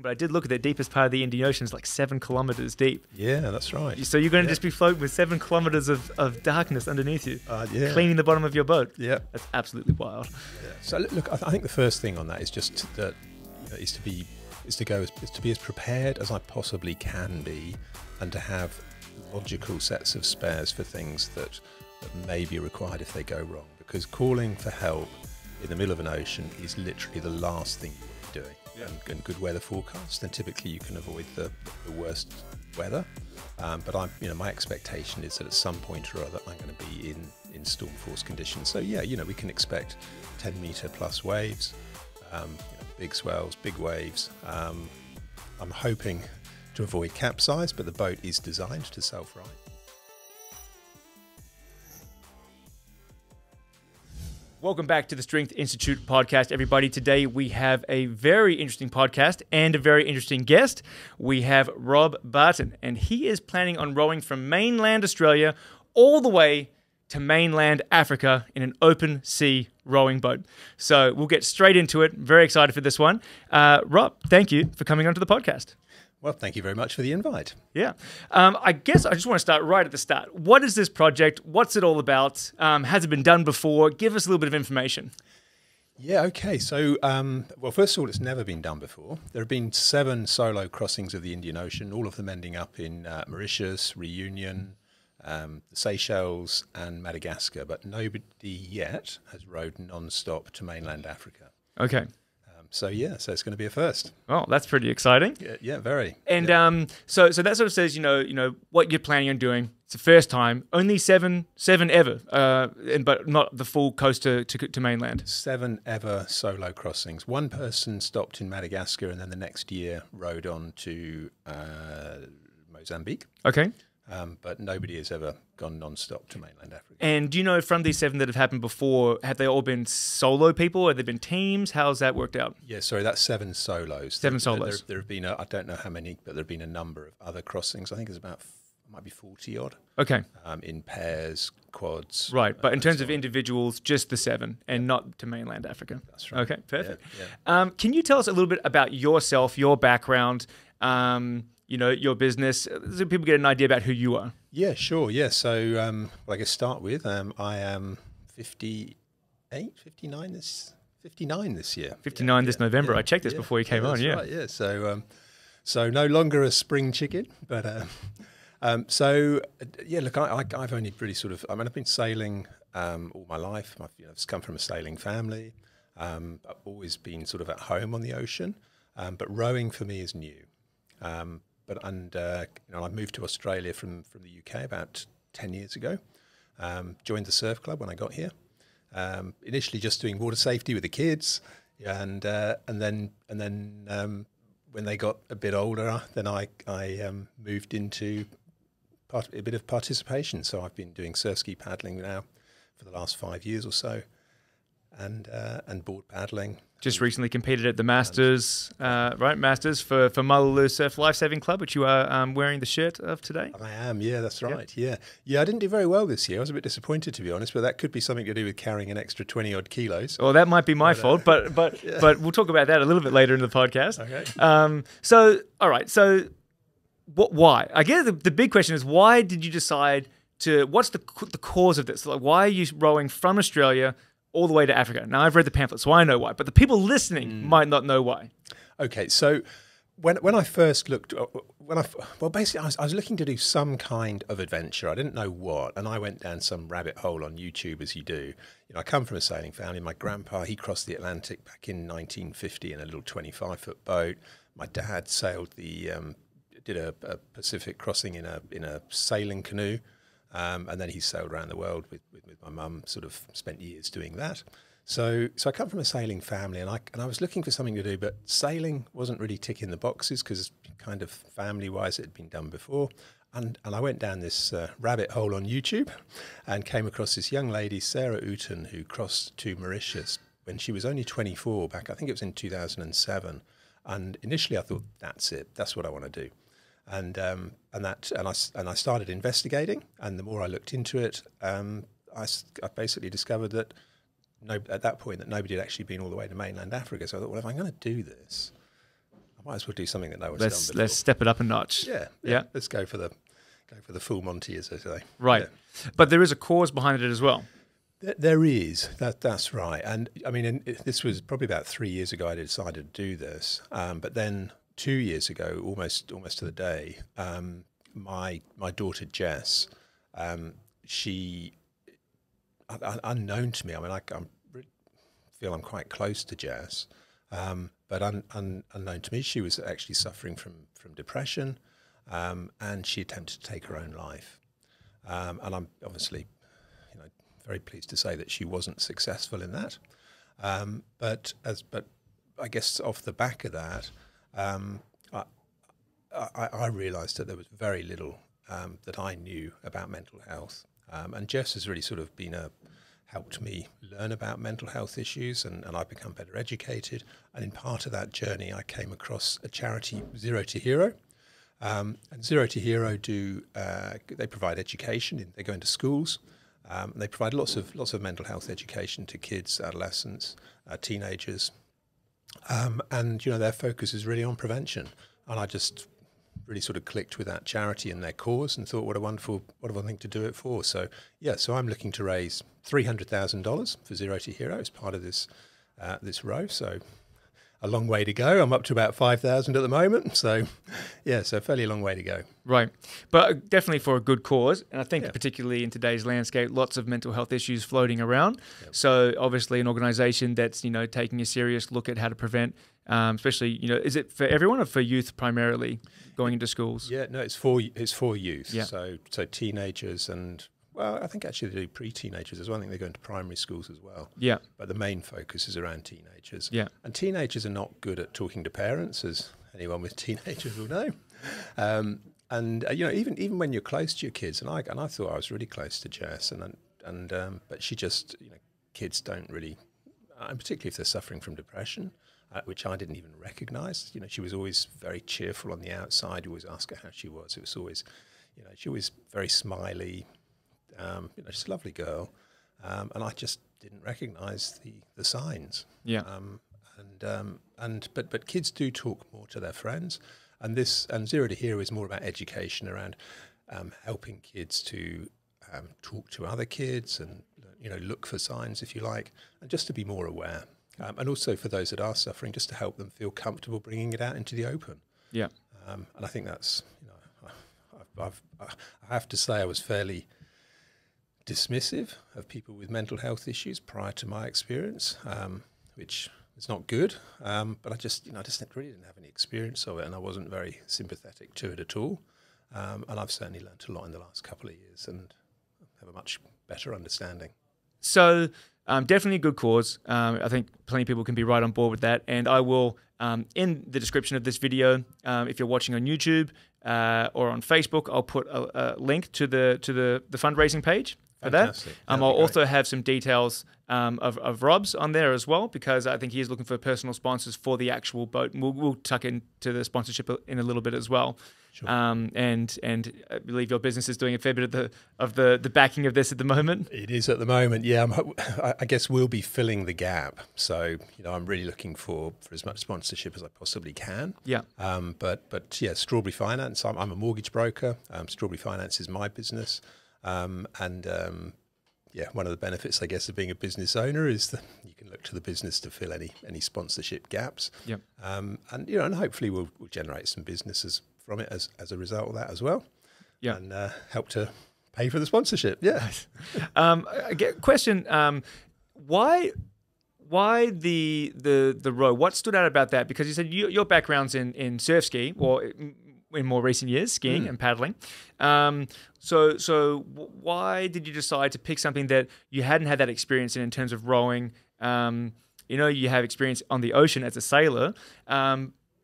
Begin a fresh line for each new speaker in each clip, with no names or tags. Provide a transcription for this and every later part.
But I did look at the deepest part of the Indian Ocean is like 7 kilometers deep.
Yeah, that's right.
So you're going to just be floating with 7 kilometers of darkness underneath you,
yeah.
cleaning the bottom of your boat.
Yeah,
that's absolutely wild.
Yeah. So look, I think the first thing on that is just that is to be as prepared as I possibly can be, and to have logical sets of spares for things that may be required if they go wrong. Because calling for help in the middle of an ocean is literally the last thing you want to be doing. Yeah. And good weather forecasts, then typically you can avoid the worst weather. But my expectation is that at some point or other I'm going to be in storm force conditions. So yeah, we can expect 10 meter plus waves, big swells, big waves. I'm hoping to avoid capsize, but the boat is designed to self-right.
Welcome back to the Strength Institute podcast, everybody. Today we have a very interesting podcast and a very interesting guest. We have Rob Barton, and he is planning on rowing from mainland Australia all the way to mainland Africa in an open sea rowing boat. So we'll get straight into it. Very excited for this one. Rob, thank you for coming onto the podcast.
Well, thank you very much for the invite.
Yeah. I guess I just want to start right at the start. What is this project? What's it all about? Has it been done before? Give us a little bit of information.
Yeah, okay. So, well, first of all, it's never been done before. There have been 7 solo crossings of the Indian Ocean, all of them ending up in Mauritius, Reunion, the Seychelles and Madagascar, but nobody yet has rowed non-stop to mainland Africa.
Okay.
So it's going to be a first.
Oh, that's pretty exciting.
Yeah, very.
And so that sort of says, what you're planning on doing. It's the first time, only seven ever, but not the full coast to mainland.
7 ever solo crossings. One person stopped in Madagascar and then the next year rowed on to Mozambique.
Okay.
But nobody has ever gone non-stop to mainland Africa.
And do you know from these 7 that have happened before, have they all been solo people? Have they been teams? How's that worked out?
Yeah, sorry, that's 7 solos.
7 solos.
There have been, I don't know how many, but there have been a number of other crossings. I think there's might be 40 odd.
Okay.
In pairs, quads.
Right, but in terms of individuals, just the 7 and not to mainland Africa.
That's right.
Okay, perfect.
Yeah.
Can you tell us a little bit about yourself, your background, your business, so people get an idea about who you are?
Yeah, sure. Yeah. So, I guess start with, I am 59 this year.
59 this November. I checked this before you came on. Yeah.
Right, yeah. So no longer a spring chicken, but look, I've only really I've been sailing all my life. I've come from a sailing family. I've always been sort of at home on the ocean, but rowing for me is new. I moved to Australia from the UK about 10 years ago. Joined the surf club when I got here. Initially just doing water safety with the kids, and then when they got a bit older, then I moved into a bit of participation. So I've been doing surf ski paddling now for the last 5 years or so, and board paddling.
Just recently competed at the Masters, right? Masters for Mullaloo Surf Lifesaving Club, which you are wearing the shirt of today.
I am, yeah, that's right. Yeah. I didn't do very well this year. I was a bit disappointed, to be honest, but that could be something to do with carrying an extra 20 odd kilos.
Well, that might be my fault, but we'll talk about that a little bit later in the podcast.
Okay.
So, all right. So, why? I guess the big question is, why did you decide to? What's the cause of this? Like, why are you rowing from Australia all the way to Africa? Now, I've read the pamphlet, so I know why, but the people listening might not know why.
Okay, so when I first looked, basically I was looking to do some kind of adventure. I didn't know what, and I went down some rabbit hole on YouTube, as you do. I come from a sailing family. My grandpa, he crossed the Atlantic back in 1950 in a little 25-foot boat. My dad sailed did a Pacific crossing in a sailing canoe. And then he sailed around the world with my mum, sort of spent years doing that. So I come from a sailing family, and I was looking for something to do, but sailing wasn't really ticking the boxes because kind of family-wise it had been done before. And I went down this rabbit hole on YouTube and came across this young lady, Sarah Ooten, who crossed to Mauritius when she was only 24 back, I think it was in 2007. And initially I thought, that's it, that's what I want to do. And I started investigating, and the more I looked into it, I basically discovered that at that point that nobody had actually been all the way to mainland Africa. So I thought, well, if I'm going to do this, I might as well do something that no one's done before.
Let's step it up a notch.
Yeah. Let's go for the full Monty, as they say.
Right.
Yeah.
But there is a cause behind it as well.
There is. That's right. And I mean, this was probably about 3 years ago I decided to do this. But then 2 years ago, almost to the day, my daughter Jess, she, unknown to me, I mean, I feel I'm quite close to Jess, but unknown to me, she was actually suffering from depression, and she attempted to take her own life. And I'm obviously, very pleased to say that she wasn't successful in that. But I guess off the back of that, I realised that there was very little that I knew about mental health. And Jess has really sort of helped me learn about mental health issues, and I've become better educated. And in part of that journey, I came across a charity, Zero to Hero. And Zero to Hero they provide education. They go into schools. They provide lots of mental health education to kids, adolescents, teenagers, and their focus is really on prevention. And I just really sort of clicked with that charity and their cause, and thought, what a wonderful thing to do it for. So so I'm looking to raise $300,000 for Zero to Hero as part of this row. So a long way to go. I'm up to about 5,000 at the moment. So so a fairly long way to go.
Right. But definitely for a good cause. And I think particularly in today's landscape, lots of mental health issues floating around. Yep. So obviously an organisation that's, taking a serious look at how to prevent, especially, is it for everyone or for youth primarily going into schools? Yeah,
no, it's for youth.
Yeah.
So teenagers and, well, I think actually they do pre-teenagers as well. I think they go into primary schools as well.
Yeah.
But the main focus is around teenagers.
Yeah.
And teenagers are not good at talking to parents, as anyone with teenagers will know. And even when you're close to your kids, and I thought I was really close to Jess, but she just, kids don't really, and particularly if they're suffering from depression, which I didn't even recognise. She was always very cheerful on the outside. You always ask her how she was. It was always, she was very smiley. Just a lovely girl, and I just didn't recognise the signs.
Yeah.
But kids do talk more to their friends, and Zero to Hero is more about education around helping kids to talk to other kids and look for signs, if you like, and just to be more aware, and also for those that are suffering, just to help them feel comfortable bringing it out into the open.
Yeah.
And I think that's I have to say I was fairly dismissive of people with mental health issues prior to my experience, which is not good. But I just really didn't have any experience of it, and I wasn't very sympathetic to it at all. And I've certainly learnt a lot in the last couple of years, and have a much better understanding.
So definitely a good cause. I think plenty of people can be right on board with that. And I will, in the description of this video, if you're watching on YouTube or on Facebook, I'll put a link to the fundraising page for that. I'll also have some details of Rob's on there as well, because I think he is looking for personal sponsors for the actual boat. And we'll tuck into the sponsorship in a little bit as well.
Sure.
And I believe your business is doing a fair bit of the backing of this at the moment.
It is at the moment, yeah. I guess we'll be filling the gap. So I'm really looking for as much sponsorship as I possibly can.
Yeah.
But yeah, Strawberry Finance. I'm a mortgage broker. Strawberry Finance is my business. Yeah, one of the benefits, I guess, of being a business owner is that you can look to the business to fill any sponsorship gaps.
Yep.
And hopefully we'll generate some businesses from it as a result of that as well.
Yeah.
And help to pay for the sponsorship. Yeah.
I get a question. Why the row? What stood out about that? Because you said your background's in surf ski, or in more recent years, skiing and paddling. So why did you decide to pick something that you hadn't had that experience in terms of rowing? You have experience on the ocean as a sailor.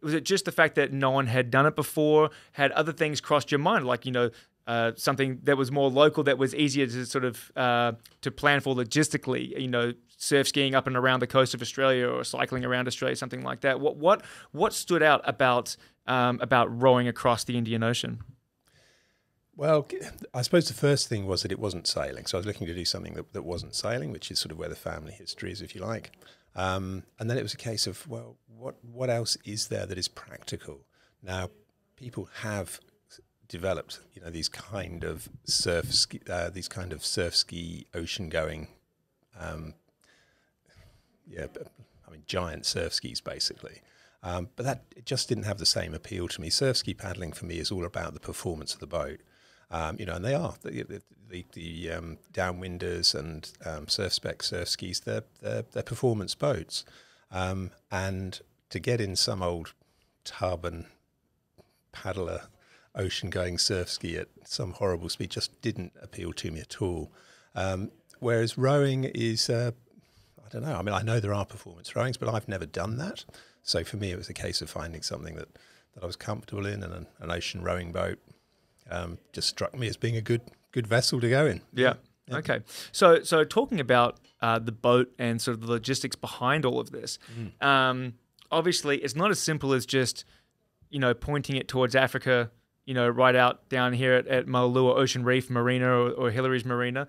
Was it just the fact that no one had done it before? Had other things crossed your mind, like something that was more local, that was easier to sort of to plan for logistically? Surf skiing up and around the coast of Australia, or cycling around Australia, something like that. What stood out about rowing across the Indian Ocean?
Well, I suppose the first thing was that it wasn't sailing. So I was looking to do something that wasn't sailing, which is sort of where the family history is, if you like. And then it was a case of, well, what else is there that is practical? Now, people have developed, these kind of surf ski, ocean going, giant surf skis basically. But that it just didn't have the same appeal to me. Surf ski paddling for me is all about the performance of the boat. And they are the downwinders and surf spec surf skis. They're performance boats, and to get in some old tub and paddle a ocean-going surf ski at some horrible speed just didn't appeal to me at all. Whereas rowing is, I don't know. I mean, I know there are performance rowings, but I've never done that. So for me, it was a case of finding something that I was comfortable in, and an ocean rowing boat just struck me as being a good vessel to go in.
Yeah. Okay. So talking about the boat and sort of the logistics behind all of this, obviously it's not as simple as just, pointing it towards Africa, right out down here at Malua Ocean Reef Marina or Hillary's Marina.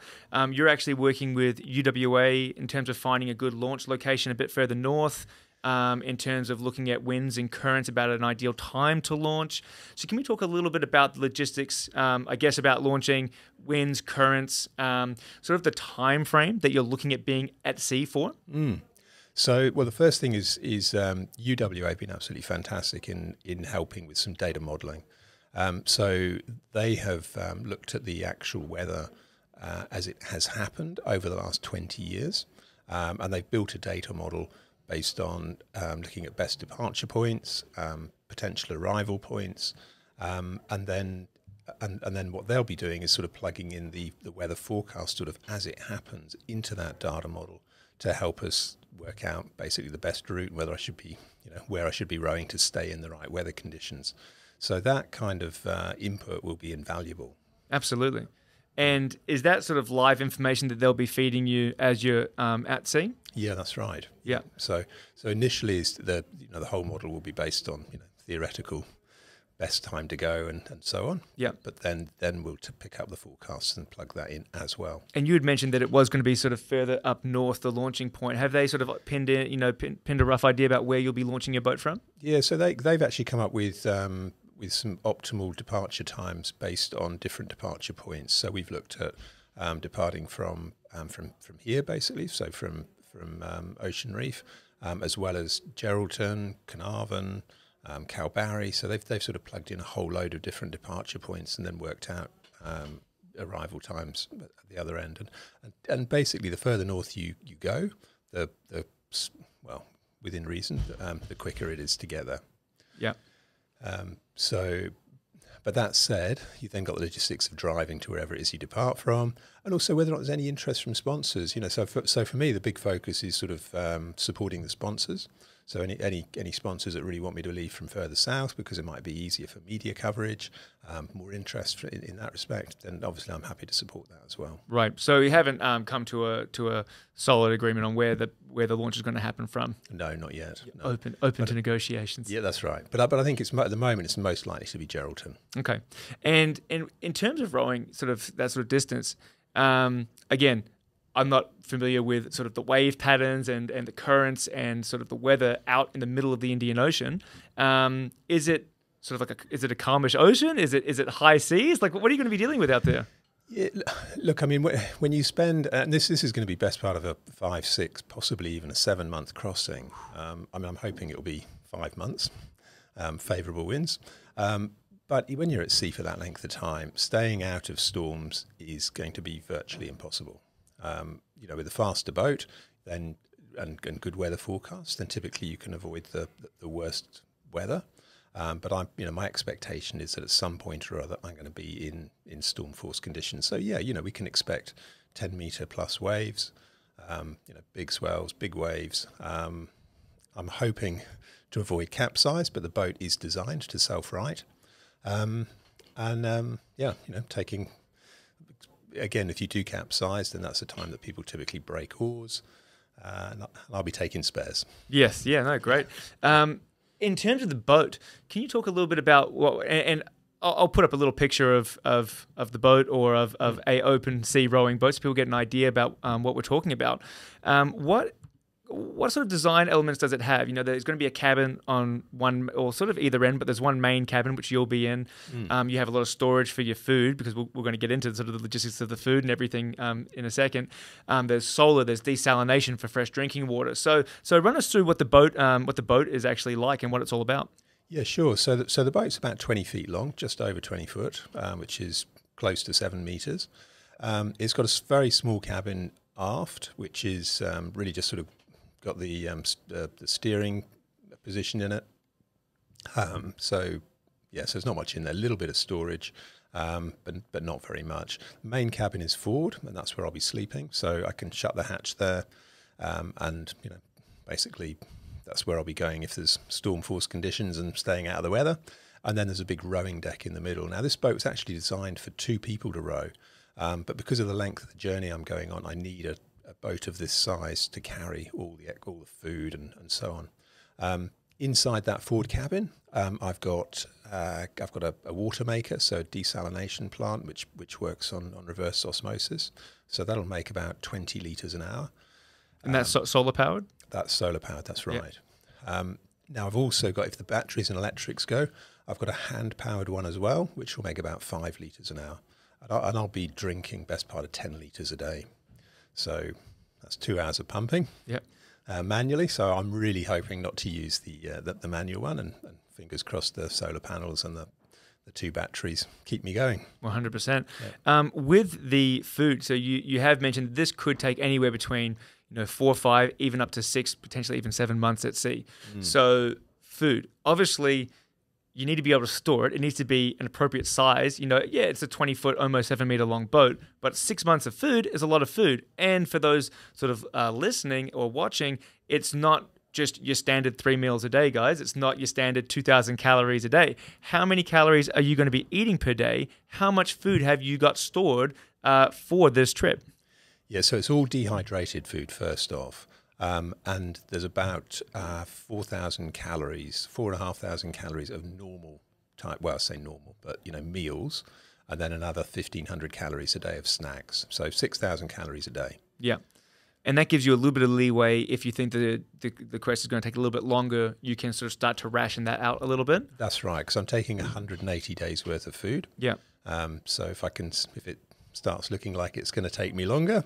You're actually working with UWA in terms of finding a good launch location a bit further north, in terms of looking at winds and currents about an ideal time to launch. So can we talk a little bit about the logistics, I guess, about launching, winds, currents, sort of the time frame that you're looking at being at sea for?
So, well, the first thing is UWA have been absolutely fantastic in helping with some data modelling. So they have looked at the actual weather as it has happened over the last 20 years, and they've built a data model based on looking at best departure points, potential arrival points, and then what they'll be doing is sort of plugging in the weather forecast sort of as it happens into that data model to help us work out basically the best route and whether I should be, where I should be rowing to stay in the right weather conditions. So that kind of input will be invaluable.
Absolutely. And is that sort of live information that they'll be feeding you as you're at sea?
Yeah, that's right.
Yeah.
So initially, the whole model will be based on theoretical best time to go and so on.
Yeah.
But then we'll pick up the forecasts and plug that in as well.
And you had mentioned that it was going to be sort of further up north, the launching point. Have they sort of pinned a rough idea about where you'll be launching your boat from?
Yeah. So they've actually come up with some optimal departure times based on different departure points. So we've looked at departing from here basically, so from Ocean Reef, as well as Geraldton, Carnarvon, Calbarry. So they've sort of plugged in a whole load of different departure points and then worked out arrival times at the other end. And basically, the further north you go, the within reason, the quicker it is to get there.
Yeah.
But that said, you've then got the logistics of driving to wherever it is you depart from, and also whether or not there's any interest from sponsors. So for me, the big focus is sort of supporting the sponsors. So any sponsors that really want me to leave from further south because it might be easier for media coverage, more interest in that respect, then obviously I'm happy to support that as well.
Right. So you haven't come to a solid agreement on where the launch is going to happen from?
No, not yet. No.
Open to negotiations.
Yeah, that's right. But I think at the moment it's most likely to be Geraldton.
Okay. And in terms of rowing, sort of that sort of distance, again, I'm not familiar with sort of the wave patterns and the currents and sort of the weather out in the middle of the Indian Ocean. Is it sort of is it a calmish ocean? Is it high seas? Like, what are you going to be dealing with out there?
Yeah, look, I mean, when you spend, and this is going to be best part of a 5, 6, possibly even a 7-month crossing. I'm hoping it'll be 5 months, favourable winds. But when you're at sea for that length of time, staying out of storms is going to be virtually impossible. With a faster boat, then and good weather forecasts, then typically you can avoid the worst weather. But my expectation is that at some point or other I'm going to be in storm force conditions. So yeah, we can expect 10-meter plus waves, big swells, big waves. I'm hoping to avoid capsize, but the boat is designed to self-right. Taking. Again, if you do capsize, then that's the time that people typically break oars, and I'll be taking spares.
Yes, yeah, no, great. In terms of the boat, can you talk a little bit about what? And I'll put up a little picture of the boat or of a open sea rowing boat so people get an idea about what we're talking about. What sort of design elements does it have? You know, there's going to be a cabin on one or sort of either end, but there's one main cabin which you'll be in. You have a lot of storage for your food because we're going to get into sort of the logistics of the food and everything in a second. There's solar, there's desalination for fresh drinking water. So run us through what the boat is actually like and what it's all about.
Yeah, sure. So the boat's about 20 feet long, just over 20 foot, which is close to 7 meters. It's got a very small cabin aft, which is really just sort of got the steering position in it. So there's not much in there. A little bit of storage, but not very much. The main cabin is forward, and that's where I'll be sleeping. So I can shut the hatch there, and basically that's where I'll be going if there's storm force conditions and staying out of the weather. And then there's a big rowing deck in the middle. Now this boat was actually designed for 2 people to row, but because of the length of the journey I'm going on, I need a boat of this size to carry all the food and so on. Inside that forward cabin, I've got a water maker, so a desalination plant which works on reverse osmosis. So that'll make about 20 litres an hour.
And that's solar powered?
That's solar powered, that's right. Yep. Now I've also got, if the batteries and electrics go, I've got a hand powered one as well, which will make about 5 litres an hour. And I'll be drinking best part of 10 litres a day. So that's 2 hours of pumping manually. So I'm really hoping not to use the manual one, and fingers crossed the solar panels and the 2 batteries keep me going.
100%. Yeah. With the food, so you have mentioned this could take anywhere between 4 or 5, even up to 6, potentially even 7 months at sea. So food, obviously, you need to be able to store it. It needs to be an appropriate size. It's a 20-foot, almost 7-meter long boat, but 6 months of food is a lot of food. And for those sort of listening or watching, it's not just your standard 3 meals a day, guys. It's not your standard 2,000 calories a day. How many calories are you going to be eating per day? How much food have you got stored for this trip?
Yeah, so it's all dehydrated food first off. And there's about 4,000 calories, 4,500 calories of normal type, well, I say normal, but, meals, and then another 1,500 calories a day of snacks. So 6,000 calories a day. Yeah.
And that gives you a little bit of leeway. If you think the quest is going to take a little bit longer, you can sort of start to ration that out a little bit.
That's right, because I'm taking 180 days worth of food.
Yeah.
So if it starts looking like it's going to take me longer,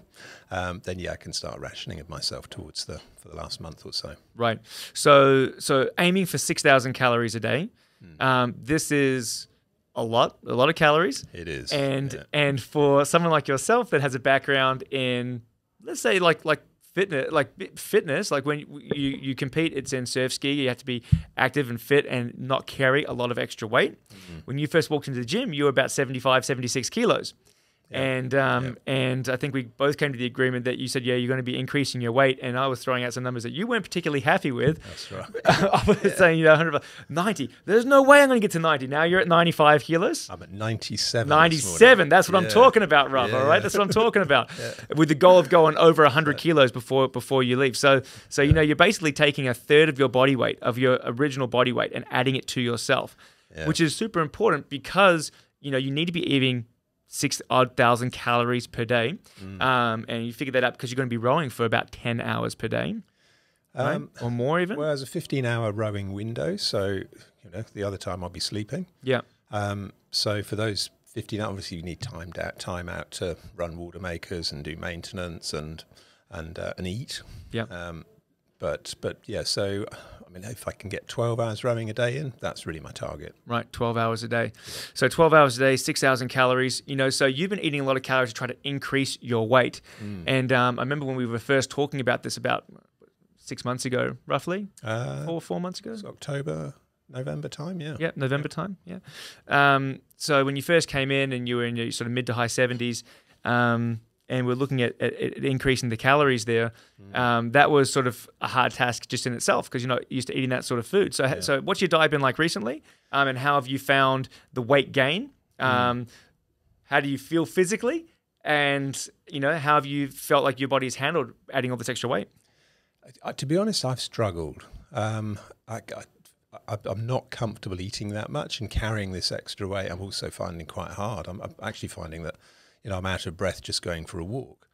then I can start rationing of myself for the last month or so.
Right. So aiming for 6,000 calories a day. This is a lot of calories.
It is.
And for someone like yourself that has a background in, let's say like fitness, like when you compete, it's in surf ski, you have to be active and fit and not carry a lot of extra weight. When you first walked into the gym, you were about 75, 76 kilos. Yeah. And I think we both came to the agreement that you said, you're going to be increasing your weight. And I was throwing out some numbers that you weren't particularly happy with.
That's right.
I was saying, 90. There's no way I'm going to get to 90. Now you're at 95 kilos.
I'm at 97.
97. That's what I'm talking about, Rob.
Yeah.
All right. That's what I'm talking about. With the goal of going over 100 kilos before you leave. So you're basically taking a third of your body weight, of your original body weight, and adding it to yourself, which is super important because, you need to be eating 6,000 calories per day. And you figure that out because you're going to be rowing for about 10 hours per day, right? Or more even.
Well, there's a 15-hour rowing window, so the other time I'll be sleeping.
Yeah.
So for those 15 hours, obviously you need time out to run water makers and do maintenance and eat.
Yeah.
But yeah, so if I can get 12 hours rowing a day in, that's really my target.
Right, 12 hours a day. So 12 hours a day, 6,000 calories. So you've been eating a lot of calories to try to increase your weight. And I remember when we were first talking about this about 6 months ago, roughly, 4 months ago.
It's October, November time, yeah.
Yeah, November time, yeah. So when you first came in and you were in your sort of mid to high 70s, and we're looking at increasing the calories there, that was sort of a hard task just in itself because you're not used to eating that sort of food. So what's your diet been like recently? And how have you found the weight gain? How do you feel physically? And, how have you felt like your body's handled adding all this extra weight?
To be honest, I've struggled. I'm not comfortable eating that much and carrying this extra weight. I'm also finding quite hard. I'm actually finding that, I'm out of breath just going for a walk,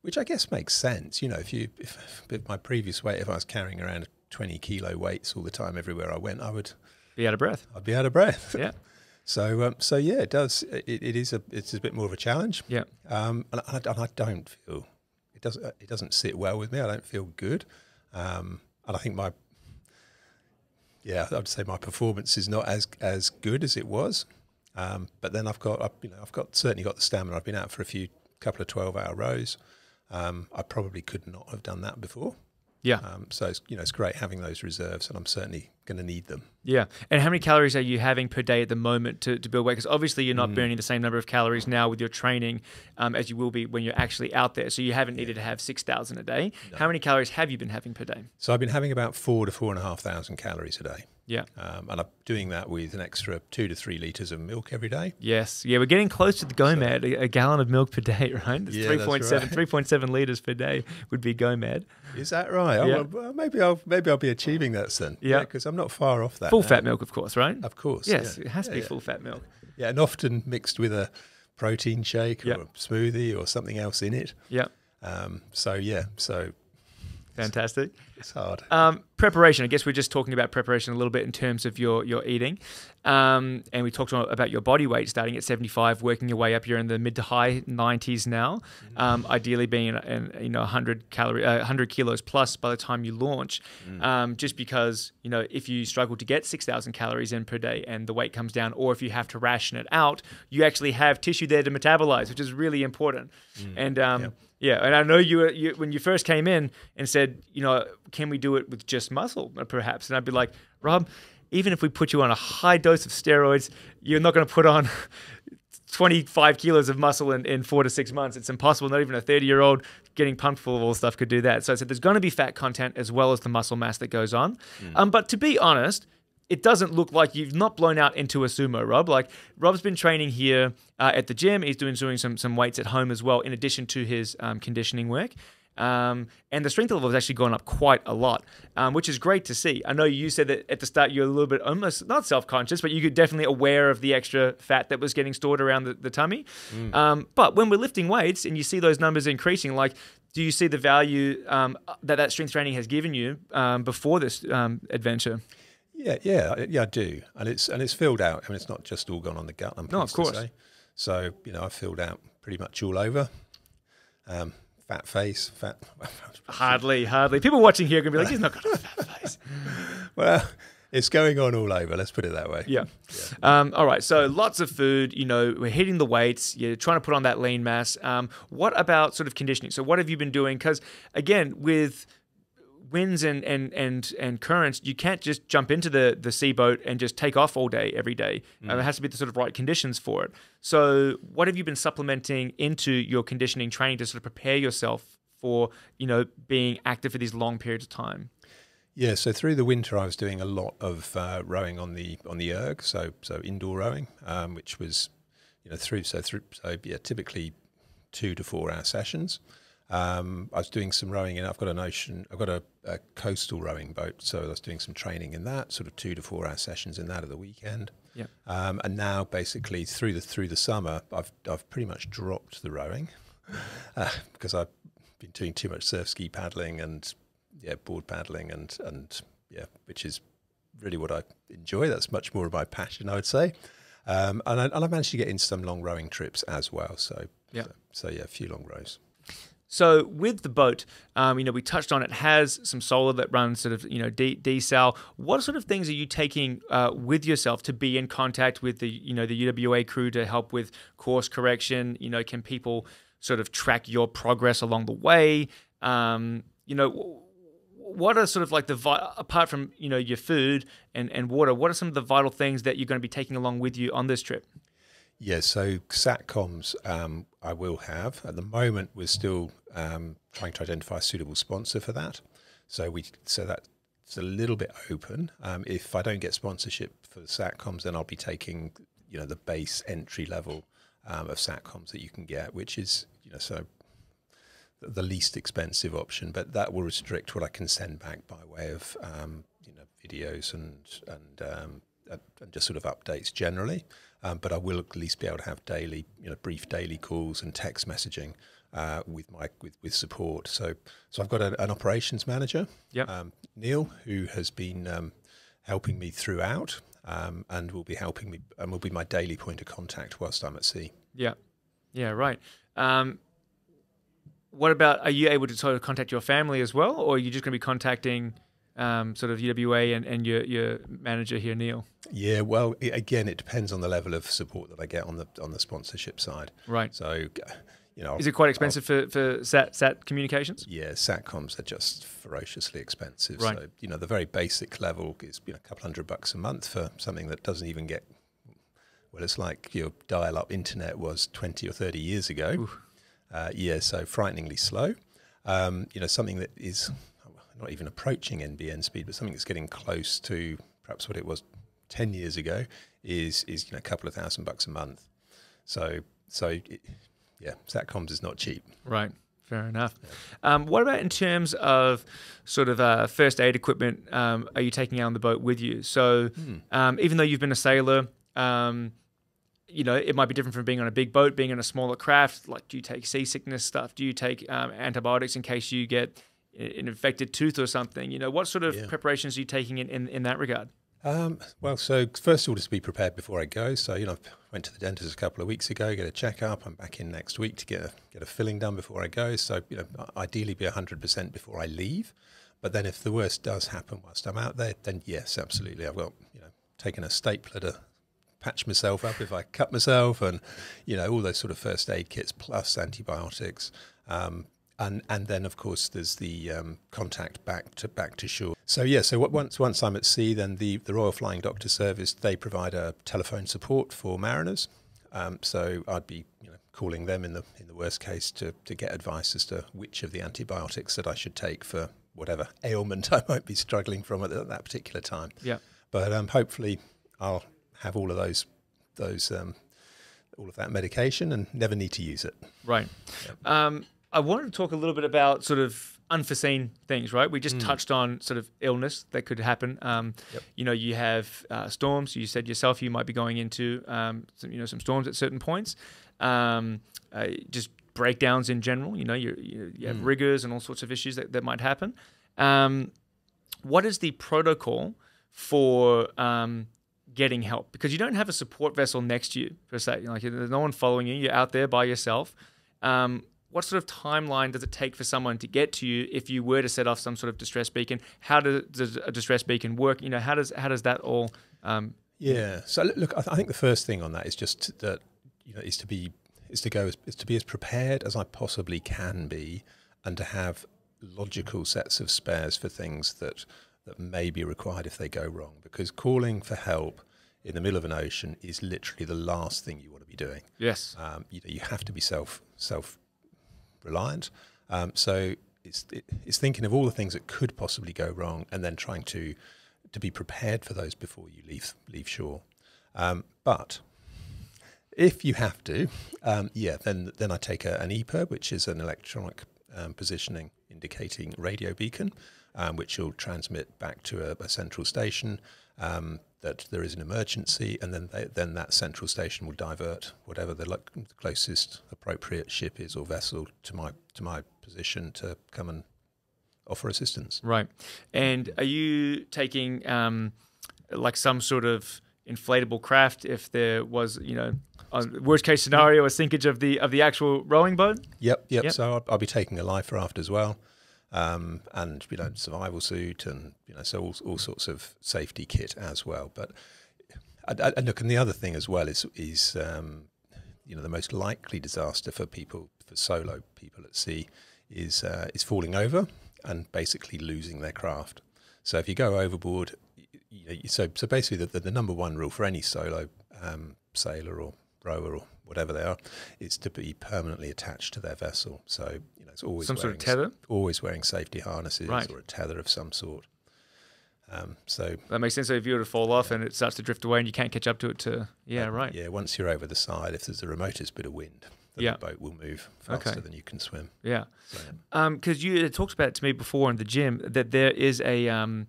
which I guess makes sense. If my previous weight, if I was carrying around 20 kilo weights all the time everywhere I went, I would
be out of breath.
I'd be out of breath.
Yeah.
So yeah, it does. It's a bit more of a challenge.
Yeah.
And I don't feel it doesn't sit well with me. I don't feel good. And I think I'd say my performance is not as good as it was. But then I've certainly got the stamina. I've been out for a couple of 12-hour rows. I probably could not have done that before.
Yeah.
So it's great having those reserves, and I'm certainly going to need them.
Yeah. And how many calories are you having per day at the moment to build weight? Because obviously you're not burning the same number of calories now with your training as you will be when you're actually out there. So you haven't needed to have 6,000 a day. No. How many calories have you been having per day?
So I've been having about 4,000 to 4,500 calories a day.
Yeah.
And I'm doing that with an extra 2 to 3 litres of milk every day.
Yes. Yeah, we're getting close to the GOMAD, a gallon of milk per day, right? It's
yeah,
3.7 litres per day would be GOMAD.
Is that right?
Yeah.
Well, maybe I'll be achieving that soon.
Yeah.
Because I'm not far off that.
Full fat milk, of course, right?
Of course.
Yes,
yeah.
It has to be full fat milk.
Yeah, and often mixed with a protein shake or a smoothie or something else in it.
Yeah.
So
fantastic.
It's hard.
Preparation. I guess we're just talking about preparation a little bit in terms of your eating. And we talked about your body weight starting at 75, working your way up. You're in the mid to high 90s now. Ideally being in 100 kilos plus by the time you launch. Just because, if you struggle to get 6,000 calories in per day and the weight comes down, or if you have to ration it out, you actually have tissue there to metabolize, which is really important. And yeah, and I know you when you first came in and said, can we do it with just muscle, perhaps? And I'd be like, Rob, even if we put you on a high dose of steroids, you're not going to put on 25 kilos of muscle in 4 to 6 months. It's impossible. Not even a 30-year-old getting pumped full of all stuff could do that. So I said there's going to be fat content as well as the muscle mass that goes on. But to be honest, it doesn't look like you've not blown out into a sumo, Rob. Like, Rob's been training here at the gym. He's doing some weights at home as well, in addition to his conditioning work. And the strength level has actually gone up quite a lot, which is great to see. I know you said that at the start you're a little bit almost not self-conscious, but you're definitely aware of the extra fat that was getting stored around the tummy. But when we're lifting weights and you see those numbers increasing, like, do you see the value that strength training has given you before this adventure?
Yeah, I do, and it's filled out. I mean, it's not just all gone on the gut.
No, of course.
Say. So I've filled out pretty much all over. Fat face, fat.
Hardly. People watching here are gonna be like, he's not got a fat face.
Well, it's going on all over. Let's put it that way.
Yeah. All right. So lots of food. We're hitting the weights. You're trying to put on that lean mass. What about sort of conditioning? So what have you been doing? Because again, with winds and currents, you can't just jump into the sea boat and just take off all day, every day. There has to be the sort of right conditions for it. So what have you been supplementing into your conditioning training to sort of prepare yourself for, being active for these long periods of time?
Yeah, so through the winter, I was doing a lot of rowing on the erg, so indoor rowing, which was, typically 2 to 4 hour sessions. I was doing some rowing I've got a coastal rowing boat, so I was doing some training in that, sort of 2 to 4 hour sessions in that at the weekend.
Yeah.
And now basically through the summer, I've pretty much dropped the rowing because I've been doing too much surf ski paddling and board paddling and which is really what I enjoy. That's much more of my passion, I would say. And I managed to get into some long rowing trips as well. So a few long rows.
So with the boat, we touched on it has some solar that runs sort of, desal. What sort of things are you taking with yourself to be in contact with the UWA crew to help with course correction? Can people sort of track your progress along the way? What are sort of like apart from, your food and water, what are some of the vital things that you're going to be taking along with you on this trip?
Yeah, so Satcoms I will have. At the moment, we're still trying to identify a suitable sponsor for that. So that's a little bit open. If I don't get sponsorship for the Satcoms, then I'll be taking the base entry level of Satcoms that you can get, which is so the least expensive option. But that will restrict what I can send back by way of videos and just sort of updates generally. But I will at least be able to have daily, brief daily calls and text messaging with support. So I've got an operations manager, Neil, who has been helping me throughout, and will be helping me and will be my daily point of contact whilst I'm at sea.
Yeah, right. What about, are you able to sort of contact your family as well, or are you just going to be contacting sort of UWA and your manager here, Neil?
Yeah, well, again, it depends on the level of support that I get on the sponsorship side.
Right.
So,
is it quite expensive for sat communications?
Yeah, Satcoms are just ferociously expensive.
Right.
So, the very basic level is a couple $100 a month for something that doesn't even get. Well, it's like your dial-up internet was 20 or 30 years ago. So frighteningly slow. Something that is not even approaching NBN speed, but something that's getting close to perhaps what it was 10 years ago is a couple of $1,000 a month. So Satcoms is not cheap.
Right. Fair enough. What about in terms of sort of first aid equipment? Are you taking out on the boat with you? So even though you've been a sailor, it might be different from being on a big boat, being on a smaller craft. Like, do you take seasickness stuff? Do you take antibiotics in case you get an infected tooth or something? What sort of preparations are you taking in that regard?
Well, so first of all, just be prepared before I go. So, I went to the dentist a couple of weeks ago, get a checkup. I'm back in next week to get a filling done before I go. So, ideally be 100% before I leave. But then if the worst does happen whilst I'm out there, then yes, absolutely. I've got, taken a stapler to patch myself up if I cut myself, and all those sort of first aid kits plus antibiotics, and then of course there's the contact back to shore. So once I'm at sea, then the Royal Flying Doctor Service, they provide a telephone support for mariners. So I'd be calling them in the worst case to get advice as to which of the antibiotics that I should take for whatever ailment I might be struggling from at that particular time.
Yeah.
But hopefully I'll have all of all of that medication and never need to use it.
Right. Yep. I wanted to talk a little bit about sort of unforeseen things, right? We just touched on sort of illness that could happen. You have storms. You said yourself you might be going into some storms at certain points. Just breakdowns in general. You have riggers and all sorts of issues that might happen. What is the protocol for getting help? Because you don't have a support vessel next to you per se. Like, there's no one following you. You're out there by yourself. What sort of timeline does it take for someone to get to you if you were to set off some sort of distress beacon? How does a distress beacon work? How does that all?
So look, I think the first thing on that is just that is to be as prepared as I possibly can be, and to have logical sets of spares for things that may be required if they go wrong. Because calling for help in the middle of an ocean is literally the last thing you want to be doing.
Yes.
You have to be self-reliant. So it's thinking of all the things that could possibly go wrong, and then trying to be prepared for those before you leave shore. But if you have to, then I take an EPIR, which is an electronic positioning indicating radio beacon, which will transmit back to a central station that there is an emergency, and then that central station will divert whatever the closest appropriate ship is or vessel to my position to come and offer assistance.
Right. And are you taking like some sort of inflatable craft if there was, a worst case scenario, a sinkage of the actual rowing boat?
Yep. So I'll be taking a life raft as well. And survival suit, and so all sorts of safety kit as well. But look, and the other thing as well is the most likely disaster for solo people at sea is falling over and basically losing their craft. So if you go overboard, so basically the number one rule for any solo sailor or rower or whatever they are is to be permanently attached to their vessel. So it's always
some sort of tether,
always wearing safety harnesses, right, or a tether of some sort. So
that makes sense. So if you were to fall off and it starts to drift away and you can't catch up to it, right.
Yeah, once you're over the side, if there's the remotest bit of wind, then the boat will move faster than you can swim.
Yeah, because you talked about it to me before in the gym that there is a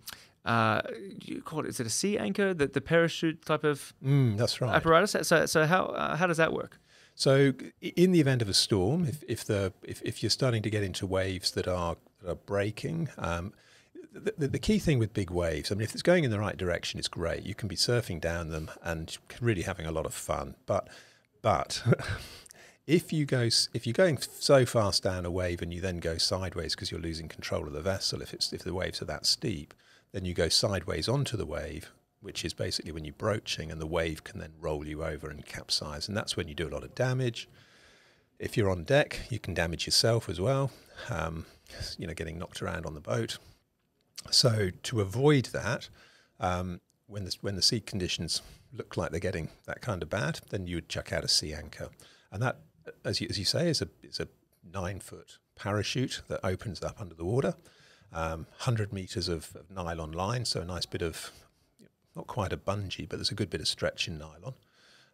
you call it, is it a sea anchor, the parachute type of
That's right.
apparatus? So how does that work?
So in the event of a storm, if you're starting to get into waves that are breaking, the key thing with big waves, I mean, if it's going in the right direction, it's great. You can be surfing down them and really having a lot of fun. But if you're going so fast down a wave and you then go sideways because you're losing control of the vessel, if the waves are that steep, then you go sideways onto the wave, which is basically when you're broaching, and the wave can then roll you over and capsize, and that's when you do a lot of damage. If you're on deck, you can damage yourself as well, getting knocked around on the boat. So to avoid that, when the sea conditions look like they're getting that kind of bad, then you would chuck out a sea anchor, and that, as you say, is a 9-foot parachute that opens up under the water, 100 meters of nylon line, so a nice bit of, not quite a bungee, but there's a good bit of stretch in nylon,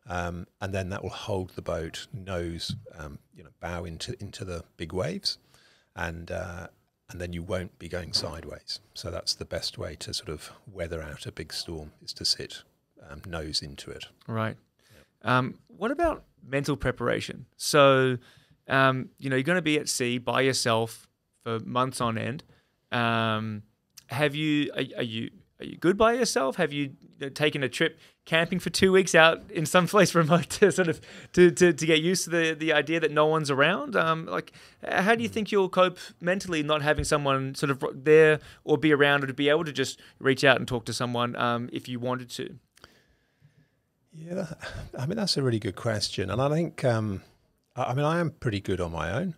and then that will hold the boat nose, bow into the big waves, and then you won't be going sideways. So that's the best way to sort of weather out a big storm, is to sit nose into it.
Right. Yeah. What about mental preparation? So, you're going to be at sea by yourself for months on end. Are you good by yourself? Have you taken a trip camping for 2 weeks out in some place remote to sort of to get used to the idea that no one's around? How do you think you'll cope mentally not having someone sort of there or be around, or to be able to just reach out and talk to someone if you wanted to?
Yeah, I mean, that's a really good question, and I think I am pretty good on my own,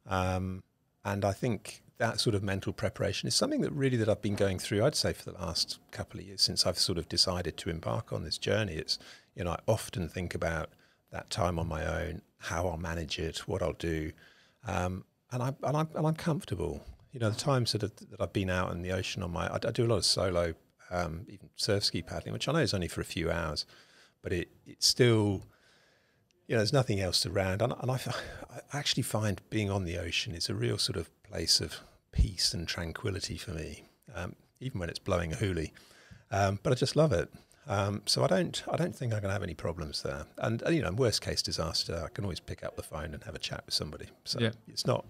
and I think that sort of mental preparation is something that I've been going through, I'd say, for the last couple of years since I've sort of decided to embark on this journey. It's, I often think about that time on my own, how I'll manage it, what I'll do, and I'm comfortable. The times that I've been out in the ocean I do a lot of solo, even surf ski paddling, which I know is only for a few hours, but it's still, there's nothing else around, and I actually find being on the ocean is a real sort of place of peace and tranquility for me, even when it's blowing a hoolie. But I just love it. So I don't think I'm going to have any problems there. And worst case disaster, I can always pick up the phone and have a chat with somebody. So yeah. It's not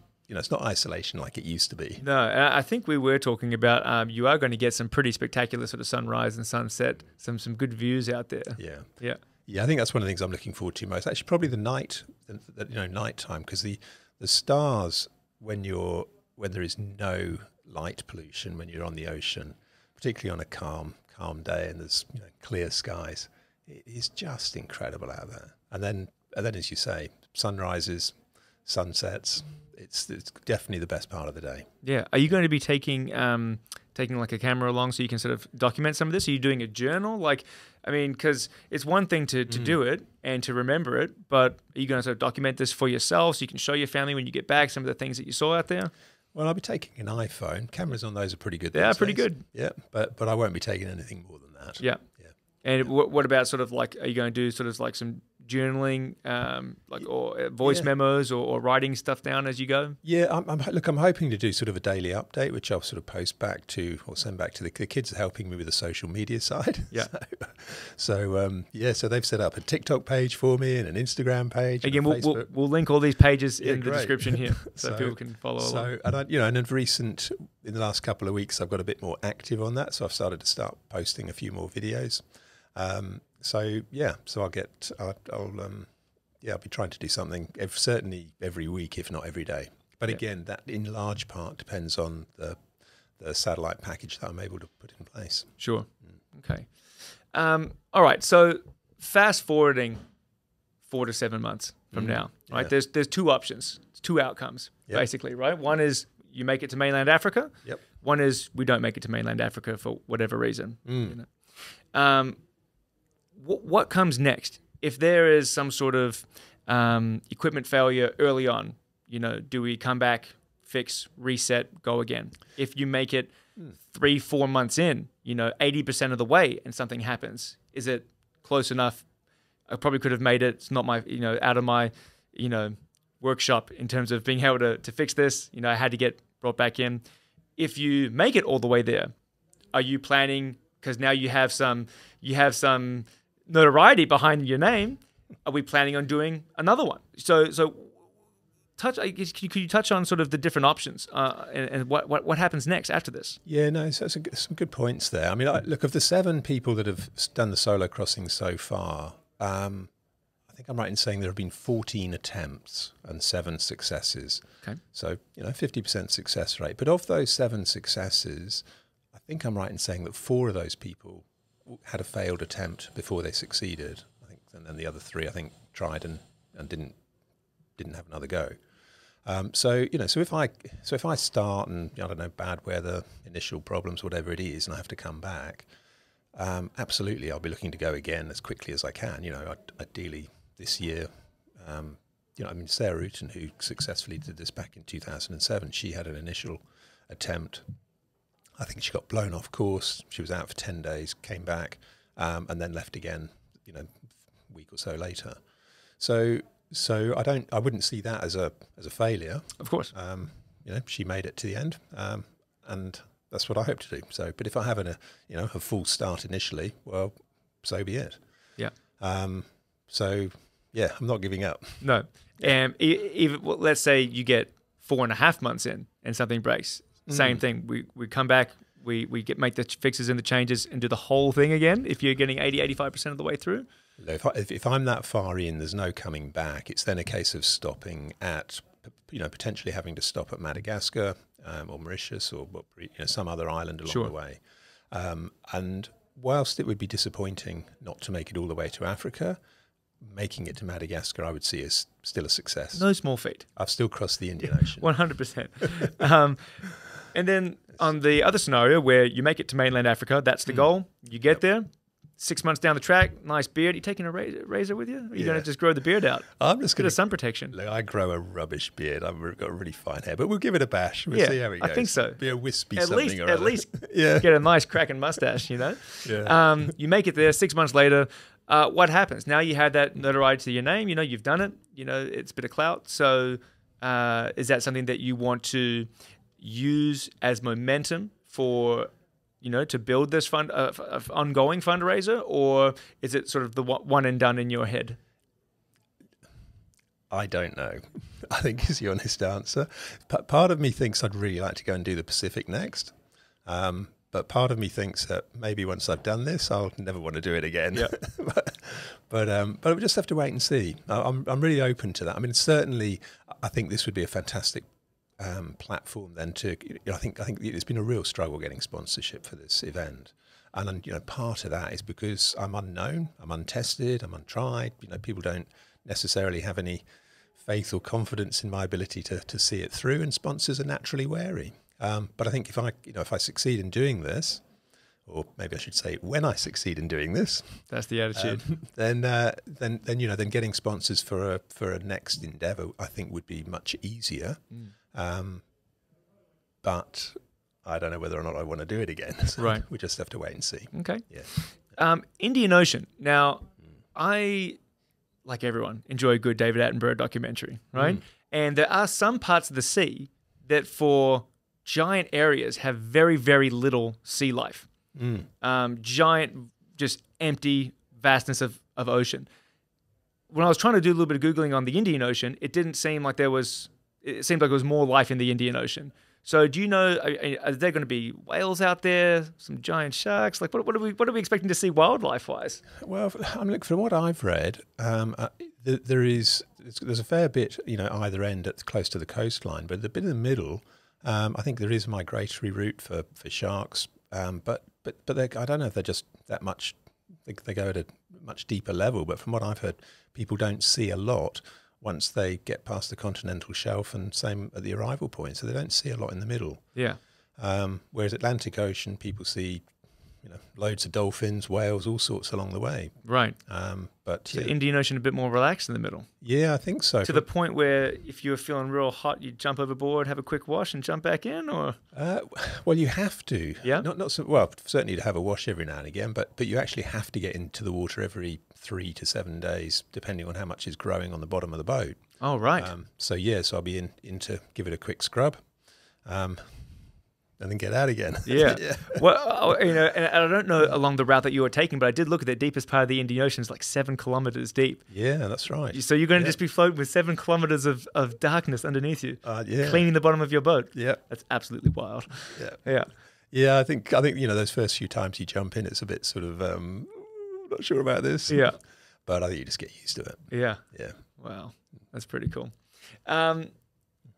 isolation like it used to be.
No, I think we were talking about you are going to get some pretty spectacular sort of sunrise and sunset, some good views out there.
Yeah.
Yeah.
Yeah, I think that's one of the things I'm looking forward to most. Actually, probably the nighttime, because the stars, when there is no light pollution, when you're on the ocean, particularly on a calm day and there's clear skies, it is just incredible out there. And then as you say, sunrises, sunsets, it's definitely the best part of the day.
Yeah. Are you going to be taking like a camera along so you can sort of document some of this? Are you doing a journal? Because it's one thing to do it and to remember it, but are you going to sort of document this for yourself so you can show your family when you get back some of the things that you saw out there?
Well, I'll be taking an iPhone. Cameras on those are pretty good.
They are pretty good.
Yeah, but I won't be taking anything more than that.
Yeah. Yeah. And what about sort of like, are you going to do sort of like some journaling, or voice memos or writing stuff down as you go?
Yeah, I'm hoping to do sort of a daily update, which I'll sort of post back to or send back to the kids are helping me with the social media side.
Yeah.
So they've set up a TikTok page for me and an Instagram page.
Again, we'll link all these pages in the description here so people can follow along.
In the last couple of weeks, I've got a bit more active on that, so I've started to start posting a few more videos. So I'll be trying to do something certainly every week, if not every day. But again, that in large part depends on the satellite package that I'm able to put in place.
Sure. Okay. All right. So fast forwarding 4 to 7 months from now, right? Yeah. There's two options, two outcomes, basically, right? One is you make it to mainland Africa.
Yep.
One is we don't make it to mainland Africa for whatever reason. What comes next? If there is some sort of equipment failure early on, do we come back, fix, reset, go again? If you make it 3-4 months in, 80% of the way and something happens, is it close enough? I probably could have made it. It's not my, out of my, workshop in terms of being able to fix this. I had to get brought back in. If you make it all the way there, are you planning, because now you have some notoriety behind your name, are we planning on doing another one? So could you touch on sort of the different options and what happens next after this?
Yeah, no, so some good points there. I mean, look, of the 7 people that have done the solo crossing so far, I think I'm right in saying there have been 14 attempts and 7 successes.
Okay.
So, 50% success rate. But of those 7 successes, I think I'm right in saying that 4 of those people had a failed attempt before they succeeded. I think, and then the other 3, I think, tried and didn't have another go. So if I start and I don't know, bad weather, initial problems, whatever it is, and I have to come back, absolutely I'll be looking to go again as quickly as I can. Ideally this year. Sarah Rutan, who successfully did this back in 2007, she had an initial attempt. I think she got blown off course. She was out for 10 days, came back, and then left again. A week or so later. So I wouldn't see that as a failure.
Of course.
She made it to the end, and that's what I hope to do. So, but if I have a full start initially, well, so be it.
Yeah.
So yeah, I'm not giving up.
No. And even let's say you get 4.5 months in and something breaks. Same thing. We come back. We make the fixes and the changes and do the whole thing again. If you're getting 80-85% of the way through.
If I'm that far in, there's no coming back. It's then a case of stopping at, potentially having to stop at Madagascar or Mauritius or some other island along the way. And whilst it would be disappointing not to make it all the way to Africa, making it to Madagascar I would see as still a success.
No small feat.
I've still crossed the Indian Ocean.
100%. And then on the other scenario where you make it to mainland Africa, that's the goal. You get there. 6 months down the track, nice beard. You taking a razor with you? Or are you going to just grow the beard out?
I'm just going to
sun protection.
Look, I grow a rubbish beard. I've got really fine hair, but we'll give it a bash. We'll see how it goes.
I think so.
Be a wispy
at
something
least, At least get a nice cracking mustache,
Yeah.
You make it there. 6 months later, what happens? Now you have that notoriety to your name. You've done it. It's a bit of clout. So is that something that you want to use as momentum for to build this ongoing fundraiser, or is it sort of the one and done in your head?
I don't know. I think is the honest answer. Part of me thinks I'd really like to go and do the Pacific next, but part of me thinks that maybe once I've done this, I'll never want to do it again. Yeah. but we'll just have to wait and see. I'm really open to that. I mean, certainly, I think this would be a fantastic platform then to, I think it's been a real struggle getting sponsorship for this event, and part of that is because I'm unknown, I'm untested, I'm untried. People don't necessarily have any faith or confidence in my ability to see it through, and sponsors are naturally wary. But I think if I succeed in doing this, or maybe I should say when I succeed in doing this,
that's the attitude.
Then getting sponsors for a next endeavour, I think, would be much easier. But I don't know whether or not I want to do it again. So
right.
We just have to wait and see.
Okay.
Yeah.
Indian Ocean. Now, I, like everyone, enjoy a good David Attenborough documentary, right? And there are some parts of the sea that for giant areas have very, very little sea life. Giant, just empty vastness of ocean. When I was trying to do a little bit of Googling on the Indian Ocean, it didn't seem like there was... It seemed like there was more life in the Indian Ocean. So do you know, are there going to be whales out there, some giant sharks? Like, what are we expecting to see wildlife-wise?
Well, look, from what I've read, there's a fair bit, either end at close to the coastline, but the bit in the middle, I think there is a migratory route for sharks, but I don't know if they're just that much, they go at a much deeper level, but from what I've heard, people don't see a lot once they get past the continental shelf, and same at the arrival point. So they don't see a lot in the middle. Yeah. Whereas Atlantic Ocean, people see, loads of dolphins, whales, all sorts along the way.
Right.
But
so Indian Ocean a bit more relaxed in the middle.
Yeah, I think so.
To the point where if you were feeling real hot, you'd jump overboard, have a quick wash, and jump back in, or?
Well, you have to.
Yeah.
Not so, well, certainly to have a wash every now and again, but you actually have to get into the water every 3 to 7 days, depending on how much is growing on the bottom of the boat.
Oh, right.
So I'll be in to give it a quick scrub. and then get out again.
Yeah. Well, and I don't know along the route that you were taking, but I did look at the deepest part of the Indian Ocean is like 7 kilometers deep.
Yeah, that's right.
So you're going to just be floating with 7 kilometers of darkness underneath you, cleaning the bottom of your boat.
Yeah.
That's absolutely wild. Yeah.
Yeah, I think those first few times you jump in, it's a bit sort of not sure about this.
Yeah.
But I think you just get used to it.
Yeah.
Yeah.
Wow. That's pretty cool.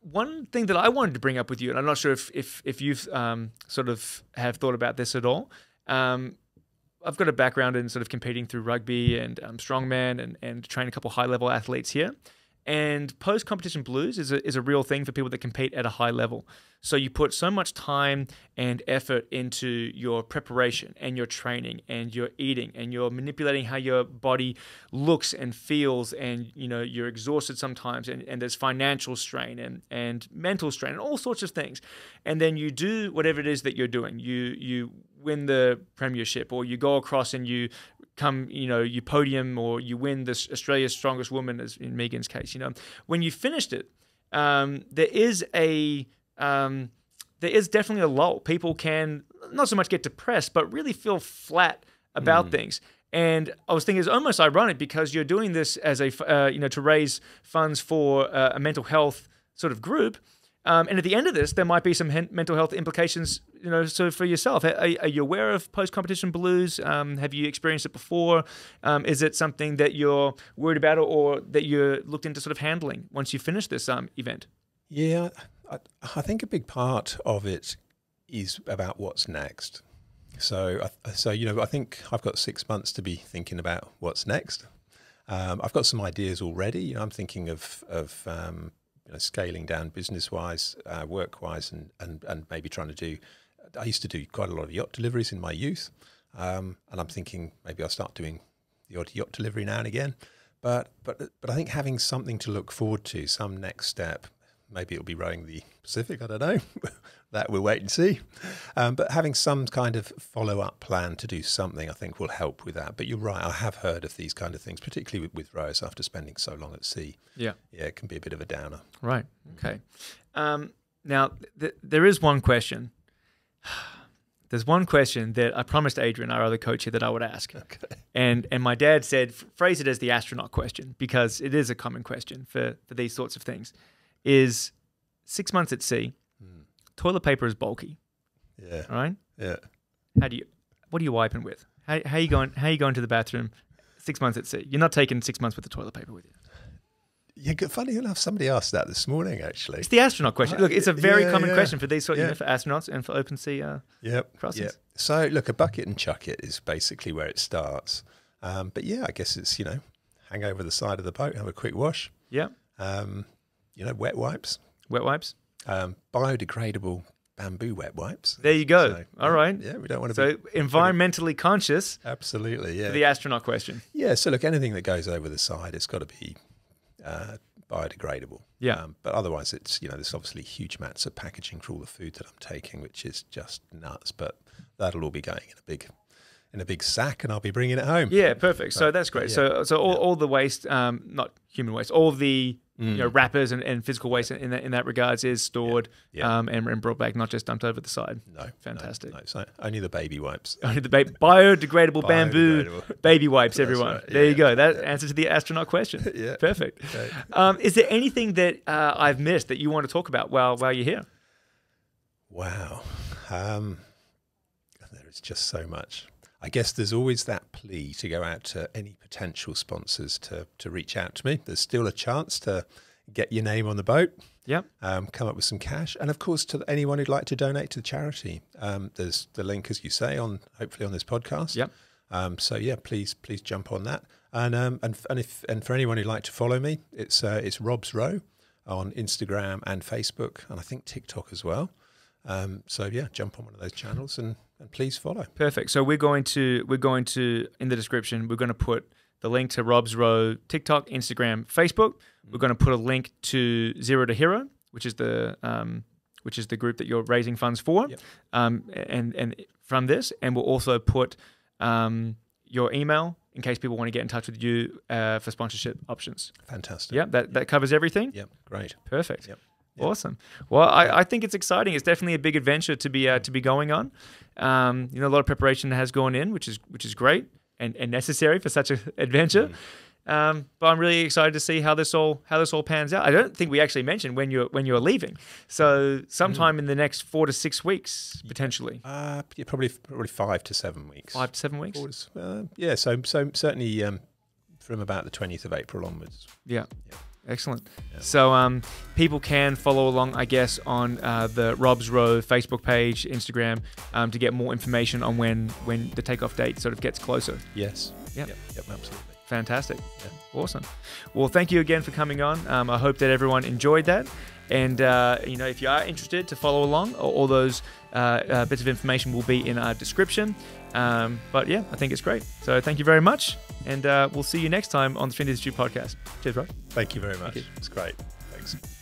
One thing that I wanted to bring up with you, and I'm not sure if you've sort of have thought about this at all. I've got a background in sort of competing through rugby and strongman and train a couple high-level athletes here. And post-competition blues is a real thing for people that compete at a high level. So you put so much time and effort into your preparation and your training and your eating, and you're manipulating how your body looks and feels, and you're exhausted sometimes, and there's financial strain and mental strain and all sorts of things. And then you do whatever it is that you're doing. You win the premiership, or you go across and you you podium, or you win this Australia's Strongest Woman, as in Megan's case. When you finished it, there is definitely a lull. People can not so much get depressed, but really feel flat about things. And I was thinking it's almost ironic, because you're doing this as to raise funds for a mental health sort of group. And at the end of this, there might be some mental health implications, so for yourself. Are you aware of post-competition blues? Have you experienced it before? Is it something that you're worried about, or that you're looked into sort of handling once you finish this event?
Yeah, I think a big part of it is about what's next. So I think I've got 6 months to be thinking about what's next. I've got some ideas already. I'm thinking of scaling down business-wise, work-wise, and maybe trying to do. I used to do quite a lot of yacht deliveries in my youth, and I'm thinking maybe I'll start doing the odd yacht delivery now and again. But I think having something to look forward to, some next step. Maybe it'll be rowing the Pacific. I don't know. That we'll wait and see. But having some kind of follow-up plan to do something, I think, will help with that. But you're right. I have heard of these kind of things, particularly with rowers after spending so long at sea. Yeah, it can be a bit of a downer.
Right. Okay. Now, there is one question. There's one question that I promised Adrian, our other coach here, that I would ask.
Okay.
And my dad said, phrase it as the astronaut question, because it is a common question for these sorts of things. Is 6 months at sea, toilet paper is bulky.
Yeah.
Right?
Yeah.
What are you wiping with? How are you going to the bathroom 6 months at sea? You're not taking 6 months worth of toilet paper with you.
Yeah, funny enough, somebody asked that this morning, actually.
It's the astronaut question. Look, it's a very common question for these for astronauts and for open sea crossings.
Yep. So, look, a bucket and chuck it is basically where it starts. But yeah, I guess it's, hang over the side of the boat, have a quick wash.
Yeah.
Wet wipes.
Wet wipes.
Biodegradable bamboo wet wipes.
There you go.
So,
all right.
Yeah, we don't want to
so
be...
environmentally conscious.
Absolutely, yeah.
For the astronaut question.
Yeah, so look, anything that goes over the side, it's got to be biodegradable. Yeah. But otherwise, it's, there's obviously huge amounts of packaging for all the food that I'm taking, which is just nuts. But that'll all be going in a big sack, and I'll be bringing it home.
Yeah, perfect. So that's great. Yeah. So all the waste, not human waste, all the wrappers and physical waste in that regards is stored and brought back, not just dumped over the side.
No,
fantastic.
No. So only the baby wipes.
Only the biodegradable bamboo baby wipes. Everyone, right. There you go. That answers to the astronaut question. Yeah, perfect. Okay. Is there anything that I've missed that you want to talk about while you're here?
Wow, there is just so much. I guess there's always that plea to go out to any potential sponsors to reach out to me. There's still a chance to get your name on the boat.
Yep.
Come up with some cash, and of course to anyone who'd like to donate to the charity. There's the link, as you say, hopefully on this podcast.
Yep.
So yeah, please jump on that. And for anyone who'd like to follow me, it's Rob's Row on Instagram and Facebook, and I think TikTok as well. So yeah, jump on one of those channels and please follow.
Perfect. So we're going to in the description, we're going to put the link to Rob's Row, TikTok, Instagram, Facebook. We're going to put a link to Zero to Hero, which is the group that you're raising funds for.
Yep.
And from this, and we'll also put your email in case people want to get in touch with you for sponsorship options.
Fantastic.
Yeah, that covers everything.
Yep, great.
Perfect.
Yep.
Awesome. Well, I think it's exciting. It's definitely a big adventure to be going on. A lot of preparation has gone in, which is great and necessary for such an adventure. But I'm really excited to see how this all pans out. I don't think we actually mentioned when you're leaving. So sometime in the next 4 to 6 weeks potentially.
Probably 5 to 7 weeks.
5 to 7 weeks.
So certainly from about the 20th of April onwards.
Yeah. Excellent. Yeah. So people can follow along, I guess, on the Rob's Row Facebook page, Instagram, to get more information on when the takeoff date sort of gets closer.
Yes.
Yep,
absolutely.
Fantastic. Yeah. Awesome. Well, thank you again for coming on. I hope that everyone enjoyed that. And, if you are interested to follow along, all those bits of information will be in our description. But yeah, I think it's great. So thank you very much. And we'll see you next time on the Strength Institute podcast. Cheers, Rob.
Thank you very much. It's great. Thanks.